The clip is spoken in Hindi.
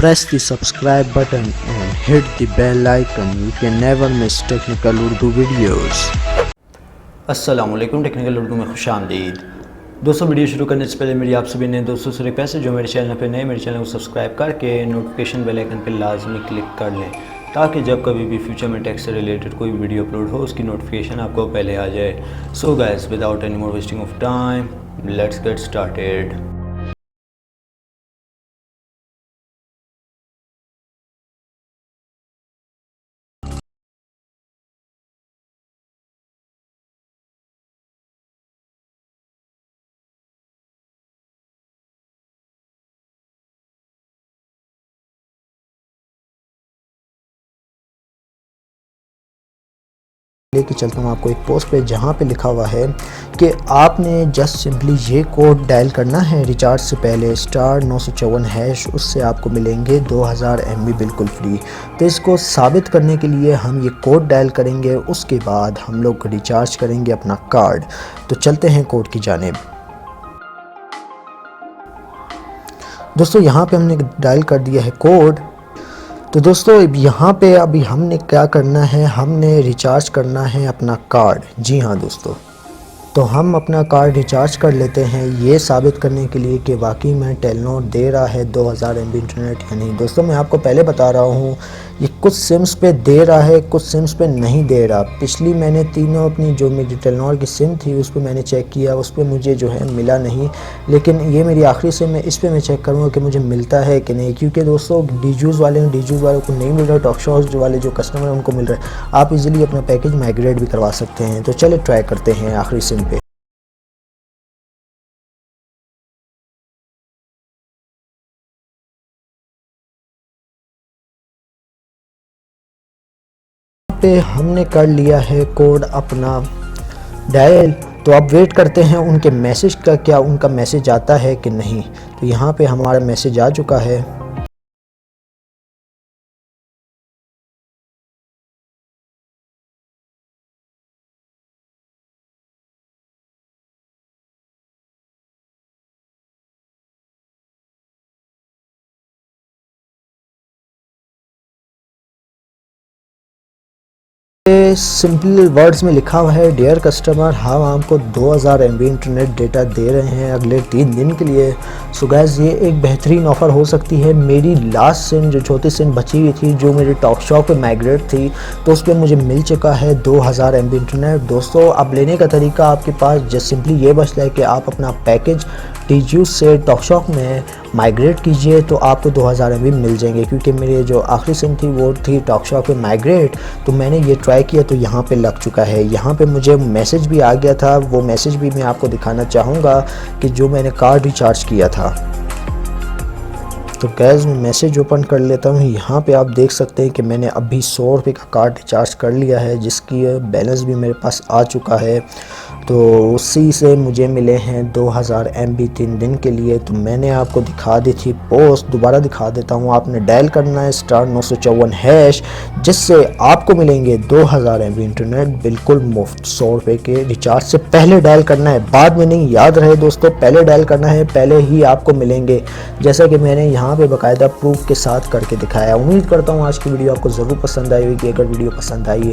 Press the subscribe button and hit the bell icon. You can never miss technical Urdu videos. अस्सलामुअलैकुम, टेक्निकल उर्दू में खुशामदीद। दोस्तों, वीडियो शुरू करने से पहले मेरी आप सभी नए दोस्तों से रिक्वेस्ट है, जो मेरे चैनल पर नए, मेरे चैनल को सब्सक्राइब करके नोटिफिकेशन बेल आइकन पर लाजमी क्लिक कर लें, ताकि जब कभी भी फ्यूचर में टेक से रिलेटेड कोई वीडियो अपलोड हो उसकी नोटिफिकेशन आपको पहले आ जाए। So guys, without any more wasting of time, let's get started. लेके चलता हूँ आपको एक पोस्ट पे, जहाँ पे लिखा हुआ है कि आपने जस्ट सिंपली ये कोड डायल करना है रिचार्ज से पहले *954#, उससे आपको मिलेंगे 2000 MB बिल्कुल फ्री। तो इसको साबित करने के लिए हम ये कोड डायल करेंगे, उसके बाद हम लोग रिचार्ज करेंगे अपना कार्ड। तो चलते हैं कोड की जानिब। दोस्तों, यहाँ पे हमने डायल कर दिया है कोड। तो दोस्तों, यहाँ पे अभी हमने क्या करना है, हमने रिचार्ज करना है अपना कार्ड। जी हाँ दोस्तों, तो हम अपना कार्ड रिचार्ज कर लेते हैं, ये साबित करने के लिए कि वाकई में टेलनॉर दे रहा है 2000 MB इंटरनेट या नहीं। दोस्तों, मैं आपको पहले बता रहा हूँ, ये कुछ सिम्स पे दे रहा है, कुछ सिम्स पे नहीं दे रहा। पिछली मैंने तीनों अपनी जो मेरी टेलनॉर की सिम थी उस पर मैंने चेक किया, उस पर मुझे जो है मिला नहीं। लेकिन ये मेरी आखिरी सिम है, इस पर मैं चेक करूँगा कि मुझे मिलता है कि नहीं, क्योंकि दोस्तों डीजूज़ वालों को नहीं मिल रहा, टॉक शॉज वाले जो कस्टमर हैं उनको मिल रहा है। आप इजीली अपना पैकेज माइग्रेट भी करवा सकते हैं। तो चले ट्राई करते हैं आखिरी सिम पे। पे हमने कर लिया है कोड अपना डायल। तो अब वेट करते हैं उनके मैसेज का, क्या उनका मैसेज आता है कि नहीं। तो यहाँ पे हमारा मैसेज आ चुका है। सिंपल वर्ड्स में लिखा हुआ है, डियर कस्टमर, हम आपको 2000 MB इंटरनेट डेटा दे रहे हैं अगले 3 दिन के लिए। सो गाइस, ये एक बेहतरीन ऑफ़र हो सकती है। मेरी लास्ट सिम जो छोटी सिम बची हुई थी, जो मेरी टॉक शॉप पे माइग्रेट थी, तो उस पर मुझे मिल चुका है 2000 MB इंटरनेट। दोस्तों, अब लेने का तरीका आपके पास जस्ट सिंपली ये बचता है कि आप अपना पैकेज टीजू से टॉक शॉप में माइग्रेट कीजिए, तो आपको 2000 MB मिल जाएंगे। क्योंकि मेरी जो आखिरी सिम थी वो थी टॉक शॉप पे माइग्रेट, तो मैंने ये ट्राई किया तो यहाँ पे लग चुका है। यहाँ पे मुझे मैसेज भी आ गया था, वो मैसेज भी मैं आपको दिखाना चाहूँगा कि जो मैंने कार्ड रिचार्ज किया था। तो गैस, मैं मैसेज ओपन कर लेता हूँ। यहाँ पे आप देख सकते हैं कि मैंने अभी 100 रुपये का कार्ड रिचार्ज कर लिया है, जिसकी बैलेंस भी मेरे पास आ चुका है। तो उसी से मुझे मिले हैं 2000 MB 3 दिन के लिए। तो मैंने आपको दिखा दी थी पोस्ट, दोबारा दिखा देता हूँ। आपने डायल करना है *954#, जिससे आपको मिलेंगे 2000 MB इंटरनेट बिल्कुल मुफ्त। 100 रुपये के रिचार्ज से पहले डायल करना है, बाद में नहीं। याद रहे दोस्तों, पहले डायल करना है, पहले ही आपको मिलेंगे, जैसा कि मैंने यहाँ पे बाकायदा प्रूफ के साथ करके दिखाया। उम्मीद करता हूँ आज की वीडियो आपको ज़रूर पसंद आई होगी। अगर वीडियो पसंद आई है